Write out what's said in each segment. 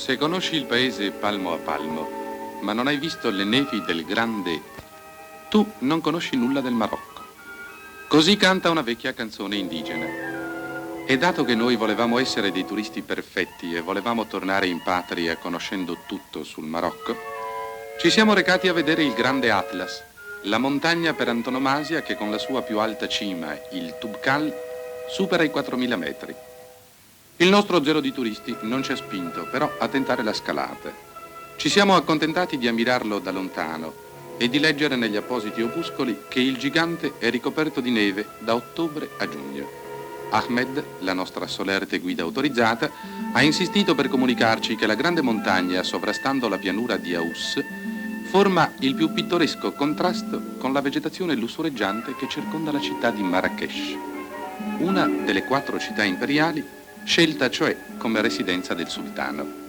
Se conosci il paese palmo a palmo, ma non hai visto le nevi del Grande, tu non conosci nulla del Marocco. Così canta una vecchia canzone indigena. E dato che noi volevamo essere dei turisti perfetti e volevamo tornare in patria conoscendo tutto sul Marocco, ci siamo recati a vedere il Grande Atlas, la montagna per antonomasia che con la sua più alta cima, il Toubkal, supera i 4.000 metri. Il nostro zelo di turisti non ci ha spinto però a tentare la scalata. Ci siamo accontentati di ammirarlo da lontano e di leggere negli appositi opuscoli che il gigante è ricoperto di neve da ottobre a giugno. Ahmed, la nostra solerte guida autorizzata, ha insistito per comunicarci che la grande montagna sovrastando la pianura di Aous forma il più pittoresco contrasto con la vegetazione lussureggiante che circonda la città di Marrakech, una delle 4 città imperiali scelta cioè come residenza del sultano.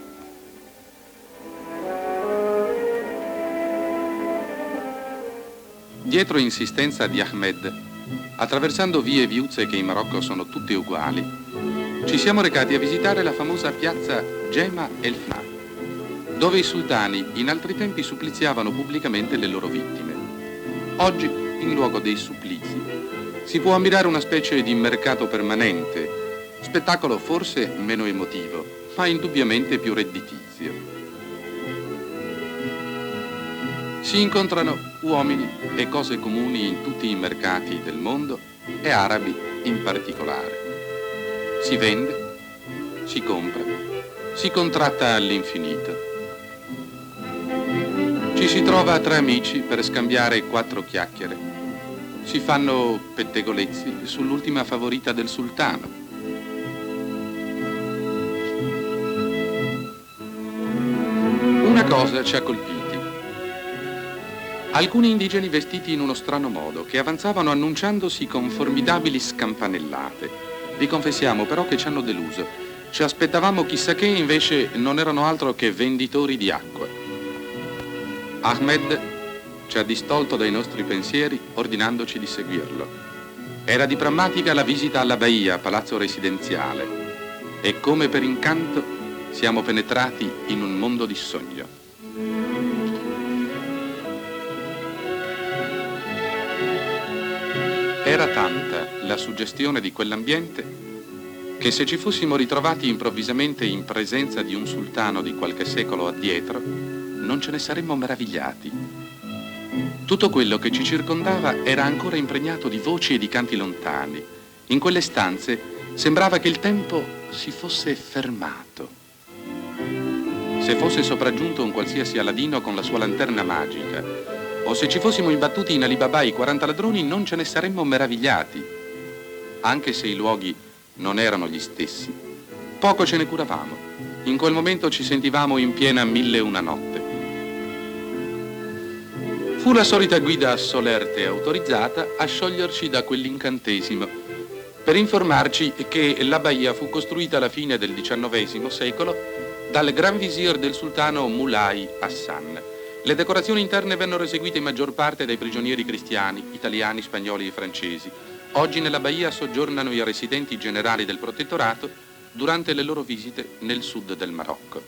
Dietro insistenza di Ahmed, attraversando vie e viuzze che in Marocco sono tutte uguali, ci siamo recati a visitare la famosa piazza Gema El Fna, dove i sultani in altri tempi suppliziavano pubblicamente le loro vittime. Oggi, in luogo dei supplizi, si può ammirare una specie di mercato permanente, spettacolo forse meno emotivo, ma indubbiamente più redditizio. Si incontrano uomini e cose comuni in tutti i mercati del mondo e arabi in particolare. Si vende, si compra, si contratta all'infinito. Ci si trova tra amici per scambiare 4 chiacchiere. Si fanno pettegolezzi sull'ultima favorita del sultano. Una cosa ci ha colpiti. Alcuni indigeni vestiti in uno strano modo, che avanzavano annunciandosi con formidabili scampanellate. Vi confessiamo però che ci hanno deluso. Ci aspettavamo chissà che, invece non erano altro che venditori di acqua. Ahmed ci ha distolto dai nostri pensieri ordinandoci di seguirlo. Era di prammatica la visita alla Baia, palazzo residenziale, e come per incanto siamo penetrati in un mondo di sogno. Era tanta la suggestione di quell'ambiente che se ci fossimo ritrovati improvvisamente in presenza di un sultano di qualche secolo addietro, non ce ne saremmo meravigliati. Tutto quello che ci circondava era ancora impregnato di voci e di canti lontani. In quelle stanze sembrava che il tempo si fosse fermato. Se fosse sopraggiunto un qualsiasi Aladino con la sua lanterna magica, o se ci fossimo imbattuti in Alibaba e i 40 ladroni, non ce ne saremmo meravigliati. Anche se i luoghi non erano gli stessi, poco ce ne curavamo. In quel momento ci sentivamo in piena 1001 notte. Fu la solita guida solerte e autorizzata a scioglierci da quell'incantesimo, per informarci che la Baia fu costruita alla fine del XIX secolo dal gran visir del sultano Mulai Hassan. Le decorazioni interne vennero eseguite in maggior parte dai prigionieri cristiani, italiani, spagnoli e francesi. Oggi nella Baia soggiornano i residenti generali del protettorato durante le loro visite nel sud del Marocco.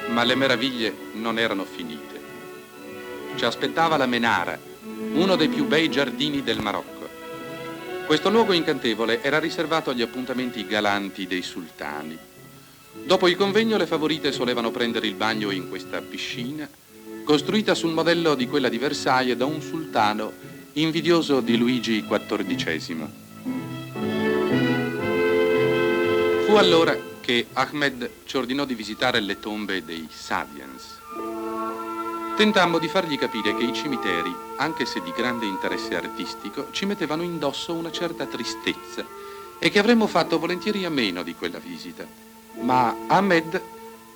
Ma le meraviglie non erano finite. Ci aspettava la Menara, uno dei più bei giardini del Marocco. Questo luogo incantevole era riservato agli appuntamenti galanti dei sultani. Dopo il convegno le favorite solevano prendere il bagno in questa piscina, costruita sul modello di quella di Versailles da un sultano invidioso di Luigi XIV. Fu allora che Ahmed ci ordinò di visitare le tombe dei Saadians. Tentammo di fargli capire che i cimiteri, anche se di grande interesse artistico, ci mettevano indosso una certa tristezza e che avremmo fatto volentieri a meno di quella visita. Ma Ahmed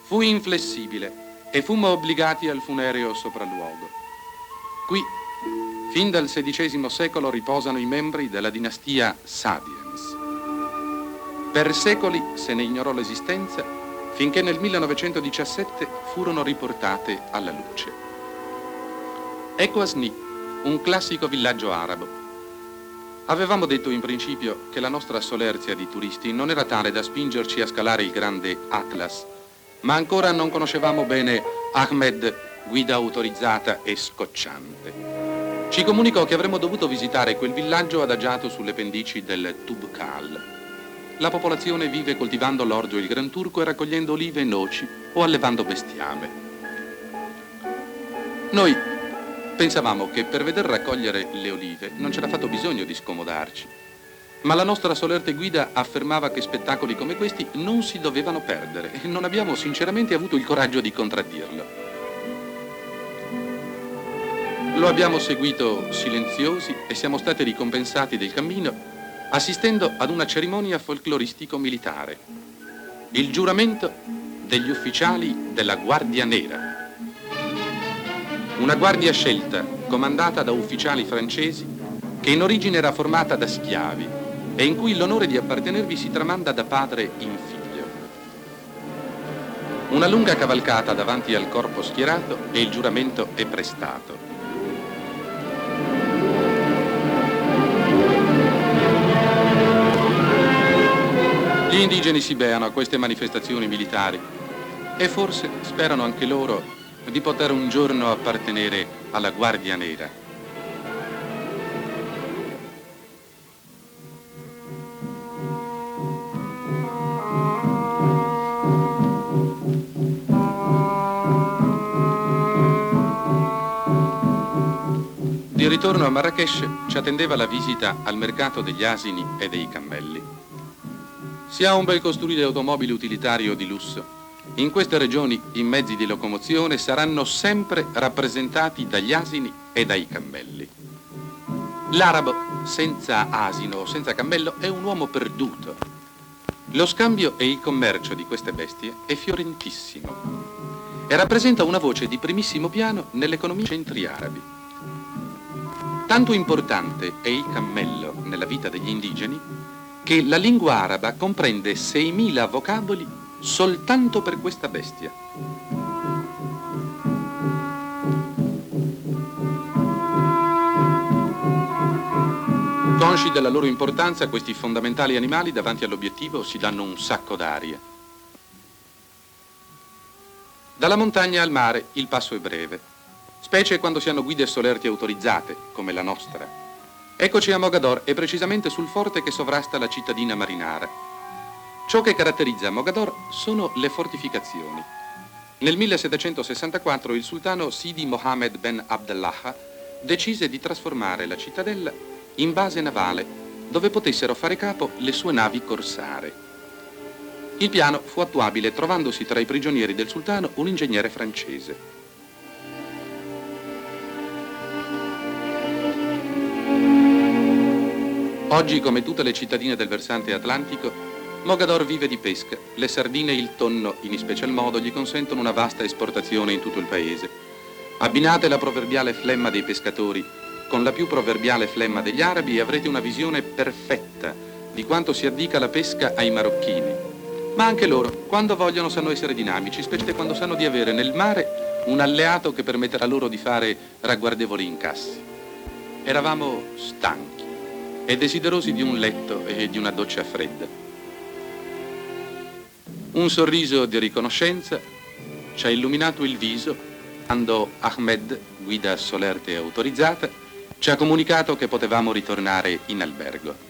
fu inflessibile e fummo obbligati al funereo sopralluogo. Qui, fin dal XVI secolo, riposano i membri della dinastia Saadians. Per secoli se ne ignorò l'esistenza finché nel 1917 furono riportate alla luce. Ecco Asni, un classico villaggio arabo. Avevamo detto in principio che la nostra solerzia di turisti non era tale da spingerci a scalare il grande Atlas, ma ancora non conoscevamo bene Ahmed, guida autorizzata e scocciante. Ci comunicò che avremmo dovuto visitare quel villaggio adagiato sulle pendici del Tubkal. La popolazione vive coltivando l'orzo e il gran turco e raccogliendo olive e noci o allevando bestiame. Noi pensavamo che per veder raccogliere le olive non c'era affatto bisogno di scomodarci, ma la nostra solerte guida affermava che spettacoli come questi non si dovevano perdere e non abbiamo sinceramente avuto il coraggio di contraddirlo. Lo abbiamo seguito silenziosi e siamo stati ricompensati del cammino assistendo ad una cerimonia folcloristico-militare, il giuramento degli ufficiali della Guardia Nera. Una guardia scelta, comandata da ufficiali francesi, che in origine era formata da schiavi e in cui l'onore di appartenervi si tramanda da padre in figlio. Una lunga cavalcata davanti al corpo schierato e il giuramento è prestato. Gli indigeni si beano a queste manifestazioni militari e forse sperano anche loro di poter un giorno appartenere alla Guardia Nera. Di ritorno a Marrakech ci attendeva la visita al mercato degli asini e dei cammelli. Si ha un bel costruire automobili utilitario di lusso. In queste regioni i mezzi di locomozione saranno sempre rappresentati dagli asini e dai cammelli. L'arabo senza asino o senza cammello è un uomo perduto. Lo scambio e il commercio di queste bestie è fiorentissimo e rappresenta una voce di primissimo piano nell'economia centri arabi. Tanto importante è il cammello nella vita degli indigeni che la lingua araba comprende 6.000 vocaboli soltanto per questa bestia. Consci della loro importanza, questi fondamentali animali davanti all'obiettivo si danno un sacco d'aria. Dalla montagna al mare il passo è breve, specie quando si hanno guide solerti autorizzate, come la nostra. Eccoci a Mogador e precisamente sul forte che sovrasta la cittadina marinara. Ciò che caratterizza Mogador sono le fortificazioni. Nel 1764 il sultano Sidi Mohammed ben Abdallah decise di trasformare la cittadella in base navale dove potessero fare capo le sue navi corsare. Il piano fu attuabile trovandosi tra i prigionieri del sultano un ingegnere francese. Oggi, come tutte le cittadine del versante atlantico, Mogador vive di pesca. Le sardine e il tonno, in special modo, gli consentono una vasta esportazione in tutto il paese. Abbinate la proverbiale flemma dei pescatori con la più proverbiale flemma degli arabi e avrete una visione perfetta di quanto si addica la pesca ai marocchini. Ma anche loro, quando vogliono, sanno essere dinamici, specie quando sanno di avere nel mare un alleato che permetterà loro di fare ragguardevoli incassi. Eravamo stanchi e desiderosi di un letto e di una doccia fredda. Un sorriso di riconoscenza ci ha illuminato il viso quando Ahmed, guida solerte e autorizzata, ci ha comunicato che potevamo ritornare in albergo.